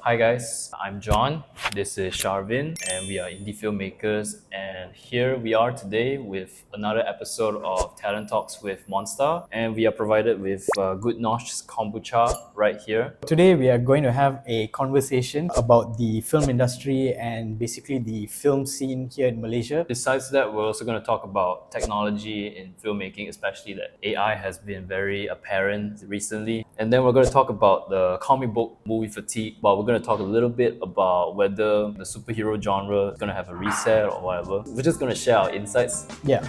Hi guys, I'm John. This is Sharvin, and we are indie filmmakers. And here we are today with another episode of Talent Talks with Monster. And we are provided with Good Nosh kombucha right here. Today we are going to have a conversation about the film industry and basically the film scene here in Malaysia. Besides that, we're also going to talk about technology in filmmaking, especially that AI has been very apparent recently. And then we're going to talk about the comic book movie fatigue, but we're going to talk a little bit about whether the superhero genre is going to have a reset or whatever. We're just going to share our insights. Yeah.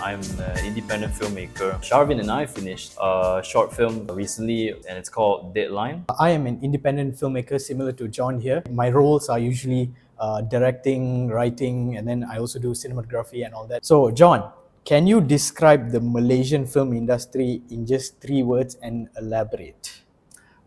I'm an independent filmmaker. Sharvin and I finished a short film recently and it's called Deadline. I am an independent filmmaker similar to John here. My roles are usually directing, writing, and then I also do cinematography and all that. So John, can you describe the Malaysian film industry in just 3 words and elaborate?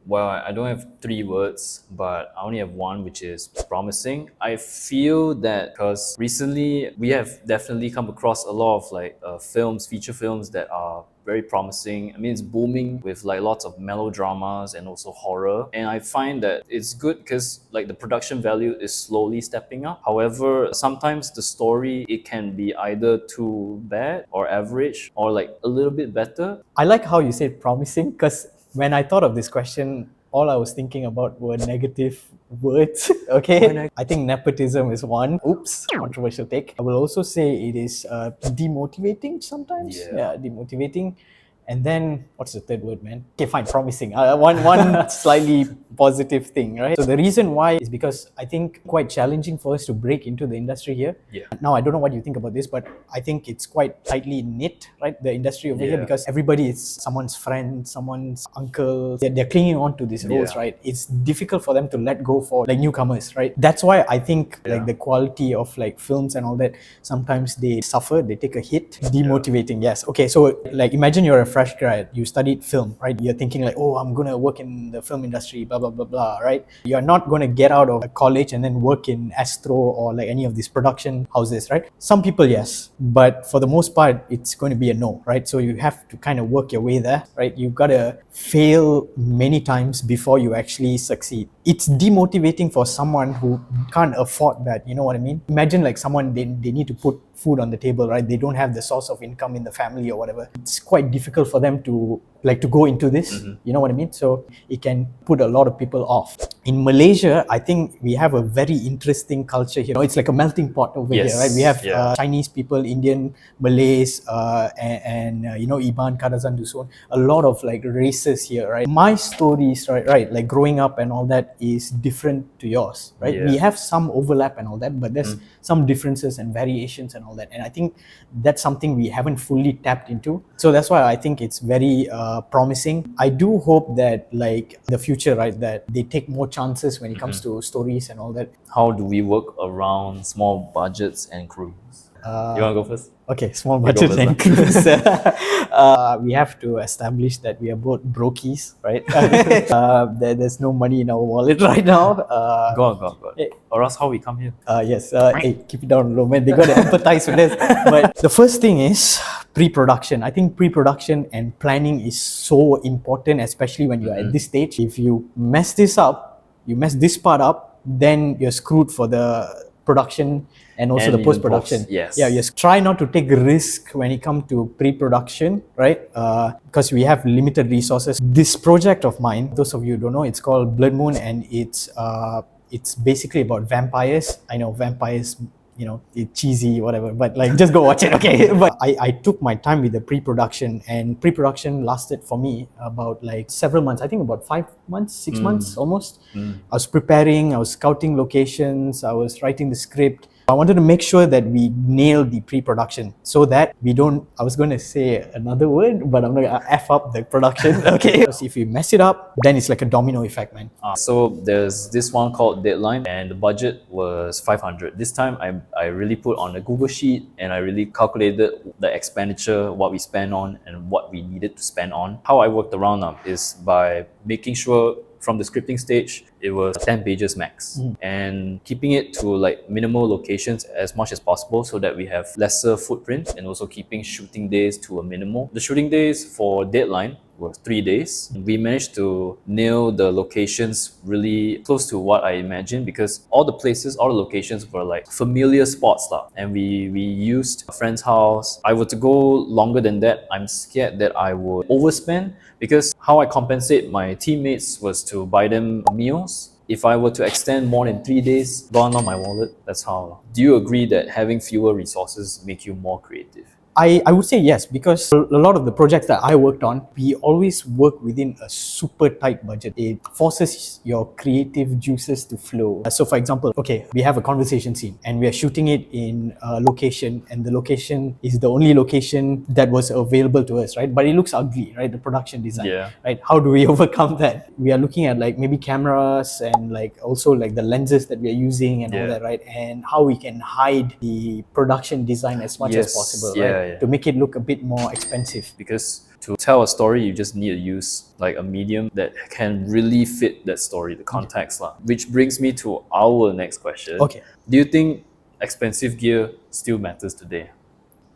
Well, I don't have 3 words, but I only have one, which is promising. I feel that because recently we have definitely come across a lot of films, feature films that are very promising. I mean, it's booming with like lots of melodramas and also horror. And I find that it's good because like the production value is slowly stepping up. However, sometimes the story, it can be either too bad or average or like a little bit better. I like how you said promising because when I thought of this question, all I was thinking about were negative words. Okay, I think nepotism is one. Oops, controversial take. I will also say it is demotivating sometimes. Yeah, demotivating. And then what's the third word, man? Okay, fine, promising. One slightly positive thing, right? So the reason why is because I think quite challenging for us to break into the industry here. Yeah. Now I don't know what you think about this, but I think it's quite tightly knit, right? The industry over here, because everybody is someone's friend, someone's uncle. They're clinging on to these roles, right? It's difficult for them to let go for like newcomers, right? That's why I think like the quality of like films and all that, sometimes they suffer, they take a hit. Demotivating, yes. Okay, so like imagine you're a fresh grad, you studied film, right? You're thinking like, oh, I'm gonna work in the film industry, blah, blah, blah, blah, right? You're not gonna get out of college and then work in Astro or like any of these production houses, right? Some people, yes, but for the most part, it's going to be a no, right? So you have to kind of work your way there, right? You've got to fail many times before you actually succeed. It's demotivating for someone who can't afford that, you know what I mean? Imagine like someone, they need to put food on the table, right? They don't have the source of income in the family or whatever. It's quite difficult for them to go into this, you know what I mean? So it can put a lot of people off. In Malaysia, I think we have a very interesting culture here. It's like a melting pot over here, right? We have Chinese people, Indian, Malays, and Iban, Kadazan, Dusun, a lot of like races here, right? My stories, right, like growing up and all that is different to yours, right? We have some overlap and all that, but there's some differences and variations and all that. And I think that's something we haven't fully tapped into. So that's why I think it's very promising. I do hope that like the future, right, that they take more chances when it comes to stories and all that. How do we work around small budgets and crews? You want to go first? Okay, small budgets and crews. We have to establish that we are both brokies, right? There's no money in our wallet right now. Go on. Hey. Or else how we come here? Yes. Hey, keep it down low, man. They got to empathize with this. But the first thing is pre-production. I think pre-production and planning is so important, especially when you're at this stage. If you mess this up, you mess this part up, then you're screwed for the production and also the post-production. Yes. Yeah, yes. Try not to take risk when it comes to pre-production, right? Because we have limited resources. This project of mine, those of you who don't know, it's called Blood Moon, and it's basically about vampires. I know vampires, it's cheesy, whatever, but like just go watch it, okay? But I took my time with the pre-production, and pre-production lasted for me about like several months. I think about 5 months, 6 months almost. I was preparing, I was scouting locations, I was writing the script. I wanted to make sure that we nail the pre-production so that we don't, I was going to say another word, but I'm going to F up the production, okay? Because if you mess it up, then it's like a domino effect, man. So there's this one called Deadline, and the budget was 500. This time I really put on a Google sheet and I really calculated the expenditure, what we spent on and what we needed to spend on. How I worked around is by making sure from the scripting stage, it was 10 pages max. And keeping it to like minimal locations as much as possible so that we have lesser footprint, and also keeping shooting days to a minimal. The shooting days for deadline was 3 days. We managed to nail the locations really close to what I imagined, because all the locations were like familiar spots lah. And we used a friend's house. I were to go longer than that, I'm scared that I would overspend, because how I compensate my teammates was to buy them meals. If I were to extend more than 3 days, gone on my wallet. That's how. Do you agree that having fewer resources make you more creative? I would say yes, because a lot of the projects that I worked on, we always work within a super tight budget. It forces your creative juices to flow. So for example, okay, we have a conversation scene and we are shooting it in a location, and the location is the only location that was available to us, right? But it looks ugly, right? The production design, right? How do we overcome that? We are looking at like maybe cameras and like also like the lenses that we are using and all that, right? And how we can hide the production design as much as possible, right? To make it look a bit more expensive. Because to tell a story, you just need to use like a medium that can really fit that story, the context lah. Which brings me to our next question. Okay. Do you think expensive gear still matters today?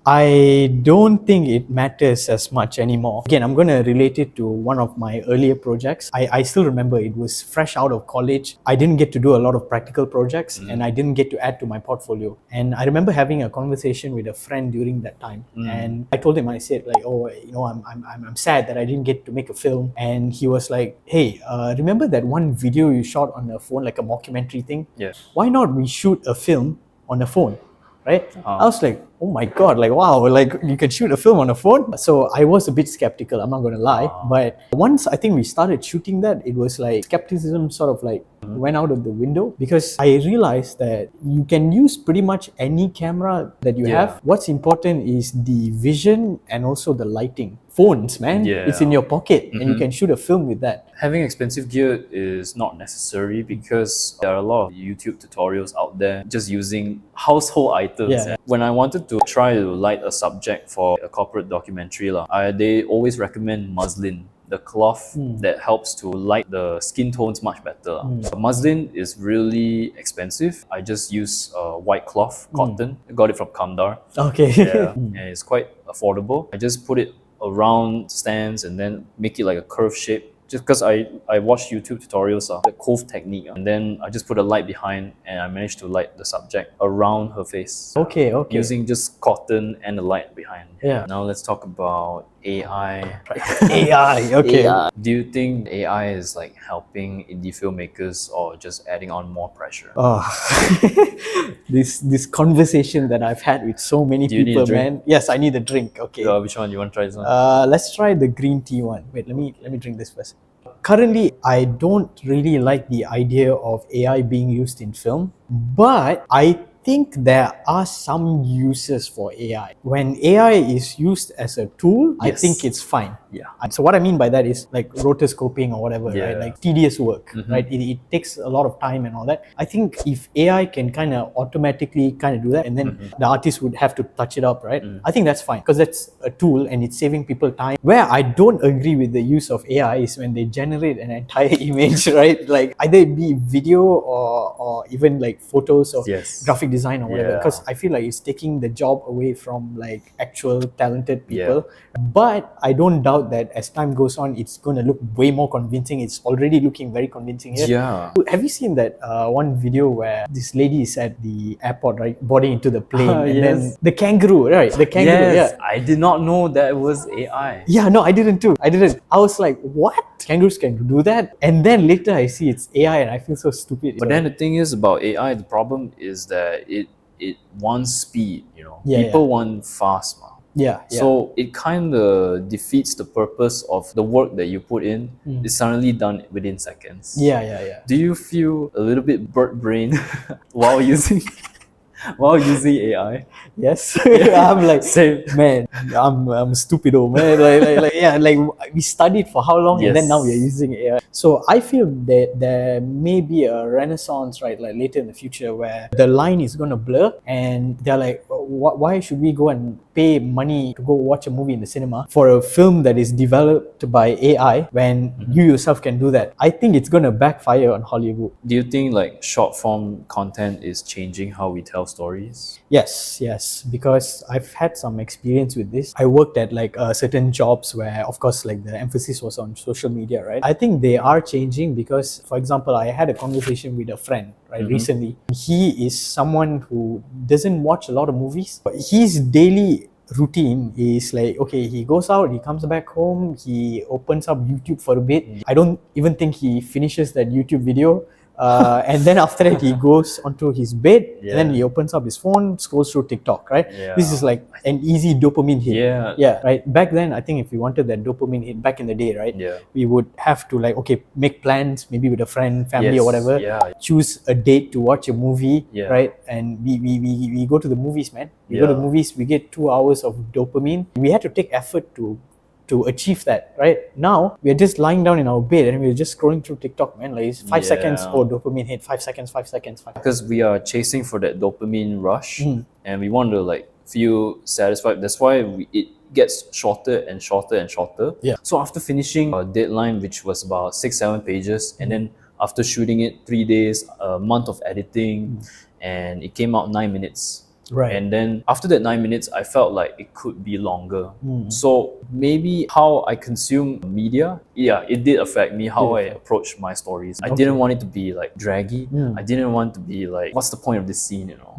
I don't think it matters as much anymore. Again, I'm going to relate it to one of my earlier projects. I still remember it was fresh out of college. I didn't get to do a lot of practical projects and I didn't get to add to my portfolio. And I remember having a conversation with a friend during that time. And I told him, I said like, oh, you know, I'm sad that I didn't get to make a film. And he was like, hey, remember that one video you shot on a phone, like a mockumentary thing? Yes. Why not we shoot a film on a phone? Right? I was like, oh my God, like wow, like you can shoot a film on a phone? So I was a bit skeptical, I'm not going to lie. But once I think we started shooting that, it was like skepticism sort of like went out of the window, because I realized that you can use pretty much any camera that you have. What's important is the vision and also the lighting. Phones, man, it's in your pocket and you can shoot a film with that. Having expensive gear is not necessary, because there are a lot of YouTube tutorials out there just using household items. When I wanted to try to light a subject for a corporate documentary, they always recommend muslin, the cloth that helps to light the skin tones much better. Muslin is really expensive. I just use white cloth, cotton. I got it from Kandar. Okay. And it's quite affordable. I just put it around stands and then make it like a curved shape. Just because I watched YouTube tutorials the cove technique, and then I just put a light behind and I managed to light the subject around her face. Okay. Using just cotton and the light behind. Now let's talk about AI. AI, okay. AI. Do you think AI is like helping indie filmmakers or just adding on more pressure? This conversation that I've had with so many people, man. Yes, I need a drink. Okay. Which one? You want to try this one? Let's try the green tea one. Wait, let me drink this first. Currently, I don't really like the idea of AI being used in film, but I think there are some uses for AI. When AI is used as a tool, I think it's fine. So what I mean by that is like rotoscoping or whatever, right? Like tedious work, right? It takes a lot of time and all that. I think if AI can kind of automatically kind of do that, and then the artist would have to touch it up, right? I think that's fine, because that's a tool and it's saving people time. Where I don't agree with the use of AI is when they generate an entire image, right? Like either it be video or even like photos or graphic design or whatever, because I feel like it's taking the job away from like actual talented people. But I don't doubt that as time goes on, it's going to look way more convincing. It's already looking very convincing here. Have you seen that one video where this lady is at the airport, right, boarding into the plane, and then the kangaroo, right? The kangaroo. I did not know that was AI. No, I didn't too. I was like, what? Kangaroos can do that? And then later I see it's AI and I feel so stupid. But then the thing is about AI, the problem is that it wants speed, you know. People want fast, man. So it kind of defeats the purpose of the work that you put in. It's suddenly done within seconds. Do you feel a little bit bird brain while using AI? Yes. I'm like, man, I'm stupid old man. Like we studied for how long and then now we're using AI. So I feel that there may be a renaissance, right, like later in the future, where the line is going to blur and they're like, why should we go and pay money to go watch a movie in the cinema for a film that is developed by AI when you yourself can do that. I think it's going to backfire on Hollywood. Do you think like short form content is changing how we tell stories? Yes, because I've had some experience with this. I worked at like certain jobs where, of course, like the emphasis was on social media, right? I think they are changing because, for example, I had a conversation with a friend, right, recently. He is someone who doesn't watch a lot of movies, but his daily routine is like, okay, he goes out, he comes back home, he opens up YouTube for a bit. I don't even think he finishes that YouTube video. And then after that he goes onto his bed, and then he opens up his phone, scrolls through TikTok, right? This is like an easy dopamine hit. Right. Back then, I think if we wanted that dopamine hit back in the day, right, we would have to like, okay, make plans maybe with a friend, family, or whatever, choose a date to watch a movie, right? And we go to the movies, man. We go to the movies, we get 2 hours of dopamine. We had to take effort to achieve that, right? Now we're just lying down in our bed and we're just scrolling through TikTok, man. Like it's 5 seconds, oh, dopamine hit, 5 seconds, 5 seconds. Because we are chasing for that dopamine rush and we want to like feel satisfied. That's why it gets shorter and shorter and shorter. So after finishing a deadline, which was about 6-7 pages, and then after shooting it 3 days, a month of editing, and it came out 9 minutes. Right. And then after that 9 minutes, I felt like it could be longer. So maybe how I consume media, it did affect me, how I approach my stories. I didn't want it to be like draggy. I didn't want to be like, what's the point of this scene, you know?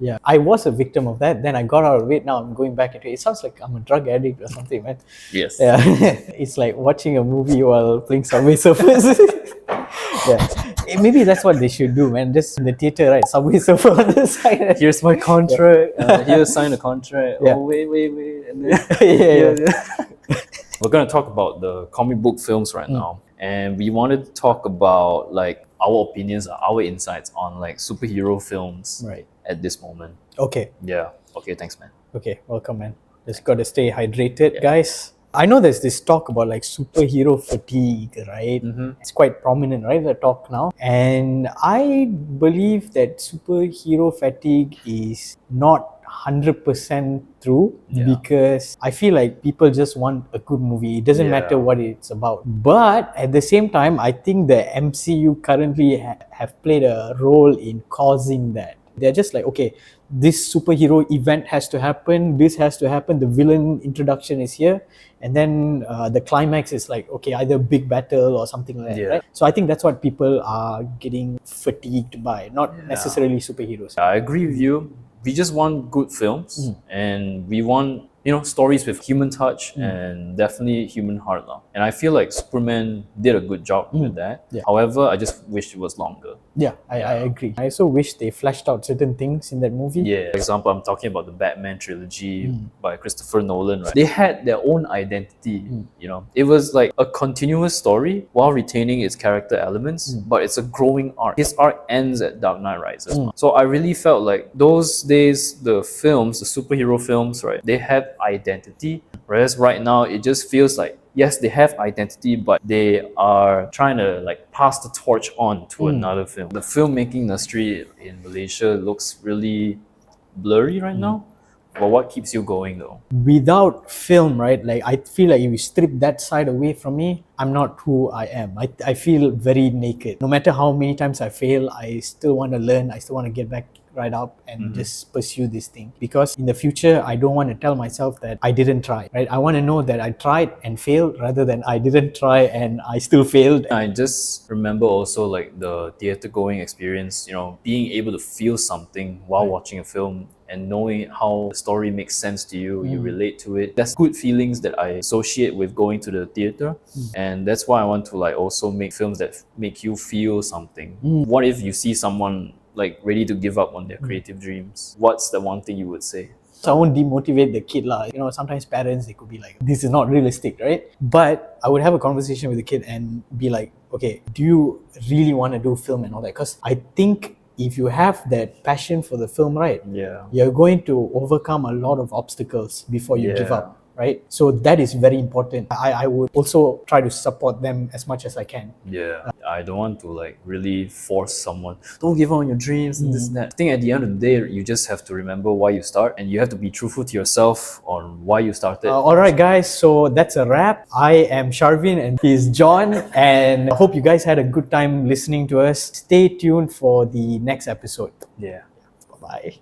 Yeah. I was a victim of that. Then I got out of it. Now I'm going back into it. It sounds like I'm a drug addict or something, man. Yes. Yeah. It's like watching a movie while playing Subway Surfers. Maybe that's what they should do, man. Just in the theater, right? Subway Surfer on the side. Here's my contract. Here, sign a contract. Oh, wait. And then, We're going to talk about the comic book films right now. And we wanted to talk about like our opinions, our insights on like superhero films at this moment. Okay. Yeah. Okay, thanks, man. Okay, welcome, man. Just got to stay hydrated, guys. I know there's this talk about like superhero fatigue, right? It's quite prominent, right, the talk now. And I believe that superhero fatigue is not 100% true because I feel like people just want a good movie. It doesn't matter what it's about. But at the same time, I think the MCU currently have played a role in causing that. They're just like, okay, this superhero event has to happen, this has to happen, the villain introduction is here, and then the climax is like, okay, either big battle or something like that, right? So I think that's what people are getting fatigued by, not necessarily superheroes. I agree with you. We just want good films and we want, stories with human touch and definitely human heart. And I feel like Superman did a good job with that. However, I just wish it was longer. I agree. I also wish they fleshed out certain things in that movie. For example, I'm talking about the Batman trilogy by Christopher Nolan, right? They had their own identity, It was like a continuous story while retaining its character elements, but it's a growing arc. His arc ends at Dark Knight Rises. So I really felt like those days, the films, the superhero films, right, they had identity, whereas right now it just feels like, yes, they have identity, but they are trying to like pass the torch on to another film. The filmmaking industry in Malaysia looks really blurry right now. But what keeps you going though? Without film, right, like I feel like if you strip that side away from me, I'm not who I am. I feel very naked. No matter how many times I fail, I still want to learn. I still want to get back right up and just pursue this thing, because in the future I don't want to tell myself that I didn't try, right? I want to know that I tried and failed rather than I didn't try and I still failed. I just remember also like the theater going experience, being able to feel something while watching a film and knowing how the story makes sense to you, you relate to it. That's good feelings that I associate with going to the theater. And that's why I want to like also make films that make you feel something. What if you see someone like ready to give up on their creative dreams? What's the one thing you would say? So I won't demotivate the kid lah. Sometimes parents, they could be like, this is not realistic, right? But I would have a conversation with the kid and be like, okay, do you really want to do film and all that? Because I think if you have that passion for the film, right, you're going to overcome a lot of obstacles before you give up. right? So that is very important. I would also try to support them as much as I can. Yeah, I don't want to like really force someone. Don't give up on your dreams and this and that. I think at the end of the day, you just have to remember why you start, and you have to be truthful to yourself on why you started. All right, guys. So that's a wrap. I am Sharvin and he's John, and I hope you guys had a good time listening to us. Stay tuned for the next episode. Yeah. Bye.